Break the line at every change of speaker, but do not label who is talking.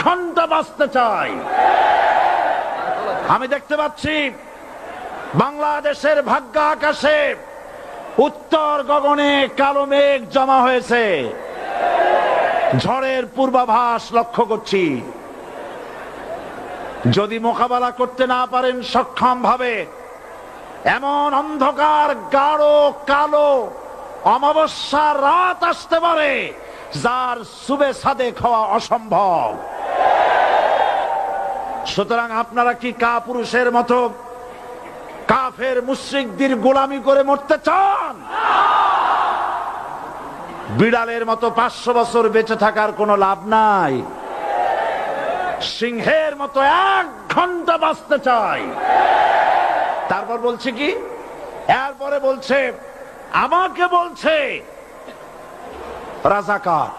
ঘন্টা বাঁচতে চাই। আমি দেখতে পাচ্ছি বাংলাদেশের ভাগ্য আকাশে উত্তর গগনে কালো মেঘ জমা হয়েছে, ঝড়ের পূর্বাভাস লক্ষ্য করছি। যদি মোকাবেলা করতে না পারেন সক্ষম ভাবে, এমন অন্ধকার গাঢ় কালো অমাবস্যার রাত আসতে পারে যার সুবে সাদেক হওয়া অসম্ভব। সুতরাং আপনারা কি কাপুরুষের মতো কাফের মুশরিকদের গোলামি করে মরতে চান? বিড়ালের মতো 500 বছর বেঁচে থাকার কোনো লাভ নাই। সিংহের মতো 1 ঘন্টা বাঁচতে চাই। তারপর বলছে কি, এরপরে বলছে আমাকে বলছে রাজাকার।